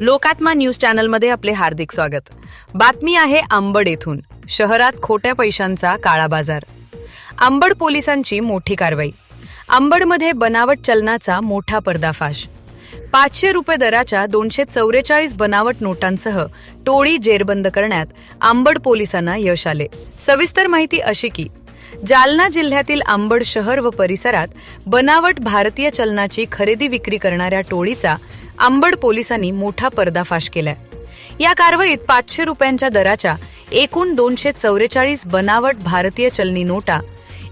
लोकात्मा news चॅनलमध्ये आपले हार्दिक स्वागत। बातमी आहे अंबड येथून। शहरात खोट्या पैशांचा काळा बाजार। अंबड पोलिसांची मोठी कारवाई। अंबडमध्ये बनावट चलनाचा मोठा पर्दाफाश। 500 रुपये दराच्या 244 बनावट नोटांसह टोळी जेरबंद करण्यात अंबड पोलिसांना यश आले। सविस्तर माहिती अशी की जालना जिल्ह्यातील अंबड शहर व परिसरात बनावट भारतीय चलनाची खरेदी विक्री करणाऱ्या टोळीचा अंबड पोलिसांनी मोठा पर्दाफाश केलाय। या कारवाईत 500 रुपयांच्या दराच्या एकूण 244 बनावट भारतीय चलनी नोटा,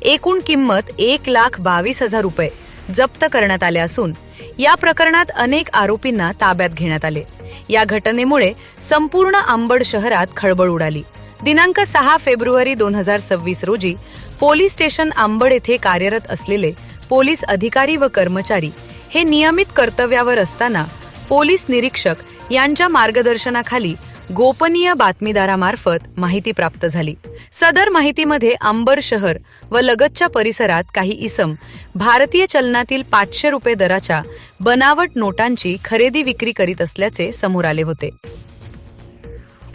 एकूण किंमत 1,22,000 रुपये जप्त करण्यात आले असून या प्रकरणात अनेक आरोपींना ताब्यात घेण्यात आले। या घटनेमुळे संपूर्ण अंबड शहरात खळबळ उडाली। दिनांक 6 फेब्रुवारी 2026 रोजी पोलीस स्टेशन अंबड येथे कार्यरत असलेले पोलीस अधिकारी व कर्मचारी हे नियमित कर्तव्यावर असताना पोलीस निरीक्षक यांच्या मार्गदर्शनाखाली गोपनीय बातमीदारामार्फत माहिती प्राप्त झाली। सदर माहितीमध्ये अंबड शहर व लगतच्या परिसरात काही इसम भारतीय चलनातील 500 रुपये दराच्या बनावट नोटांची खरेदी विक्री करीत असल्याचे समोर आले होते।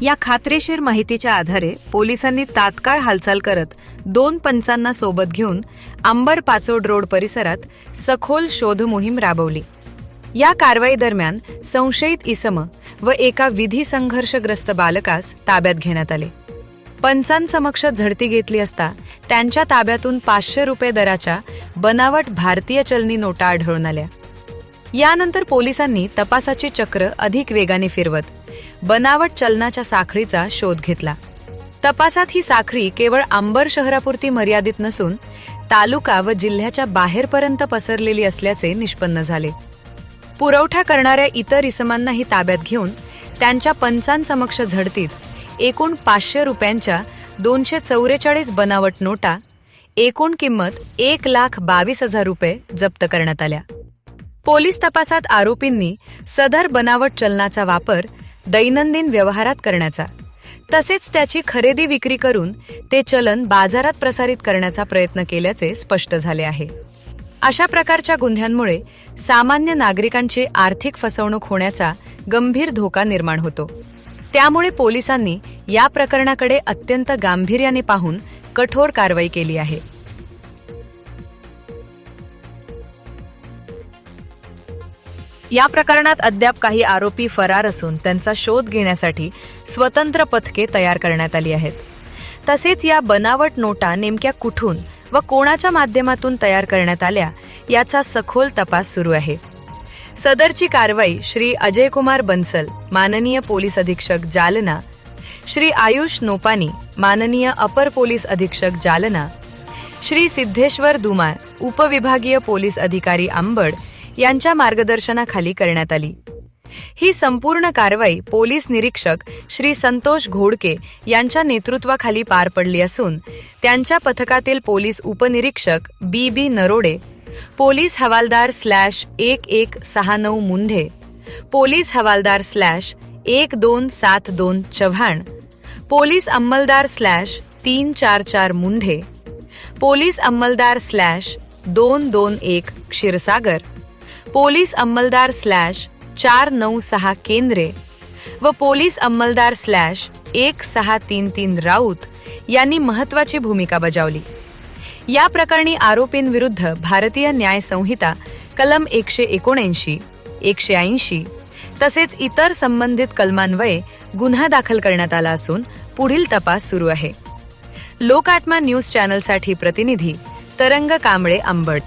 या खात्रीशीर माहितीच्या आधारे पोलिसांनी तात्काळ हालचाल करत 2 पंचांना सोबत घेऊन अंबड पाचोड रोड परिसरात सखोल शोध मोहीम राबवली। या कारवाई दरम्यान संशयित इसम व एका विधी संघर्षग्रस्त बालकास ताब्यात घेण्यात आले। पंचांसमक्ष झडती घेतली असता त्यांच्या ताब्यातून 500 रुपये दराच्या बनावट भारतीय चलनी नोटा आढळून आल्या। यानंतर पोलिसांनी तपासाची चक्र अधिक वेगाने फिरवत बनावट चलनाच्या साखळीचा शोध घेतला। तपासात ही साखळी केवळ अंबड शहरापुरती मर्यादित नसून तालुका व जिल्ह्याच्या बाहेरपर्यंत पसरलेली असल्याचे निष्पन्न झाले। पुरवठा करणाऱ्या इतर इसमांनाही ताब्यात घेऊन त्यांच्या पंचांसमक्ष झडतीत एकूण 500 रुपयांच्या 244 बनावट नोटा, एकूण किंमत 1,22,000 रुपये जप्त करण्यात आल्या। पोलीस तपासात आरोपींनी सदर बनावट चलनाचा वापर दैनंदिन व्यवहारात करण्याचा तसेच त्याची खरेदी विक्री करून ते चलन बाजारात प्रसारित करण्याचा प्रयत्न केल्याचे स्पष्ट झाले आहे। अशा प्रकारच्या गुन्ह्यांमुळे सामान्य नागरिकांची आर्थिक फसवणूक होण्याचा गंभीर धोका निर्माण होतो। त्यामुळे पोलिसांनी या प्रकरणाकडे अत्यंत गांभीर्याने पाहून कठोर कारवाई केली आहे। या प्रकरणात अद्याप काही आरोपी फरार असून त्यांचा शोध घेण्यासाठी स्वतंत्र पथके तयार करण्यात आली आहेत। तसेच या बनावट नोटा नेमक्या कुठून व कोणाच्या माध्यमातून तयार करण्यात आल्या याचा सखोल तपास सुरू आहे। सदरची कारवाई श्री अजय कुमार बन्सल, माननीय पोलीस अधीक्षक जालना, श्री आयुष नोपानी, माननीय अपर पोलीस अधीक्षक जालना, श्री सिद्धेश्वर दुमाळ, उपविभागीय पोलीस अधिकारी अंबड यांच्या मार्गदर्शनाखाली करण्यात आली। ही संपूर्ण कारवाई पोलीस निरीक्षक श्री संतोष घोडके यांच्या नेतृत्वाखाली पार पडली असून त्यांच्या पथकातील पोलीस उपनिरीक्षक बी नरोडे, पोलीस हवालदार /1169 मुंधे, पोलीस हवालदार /1272 चव्हाण, पोलीस अंमलदार /344 मुंढे, पोलीस अंमलदार /221 क्षीरसागर, पोलीस अंमलदार /496 केंद्रे व पोलीस अंमलदार /1633 राऊत यांनी महत्त्वाची भूमिका बजावली। या प्रकरणी आरोपींविरुद्ध भारतीय न्याय संहिता कलम 179, 180 तसेच इतर संबंधित कलमान्वये गुन्हा दाखल करण्यात आला असून पुढील तपास सुरू आहे। लोकात्मा न्यूज चॅनलसाठी प्रतिनिधी तरंग कांबळे, अंबड।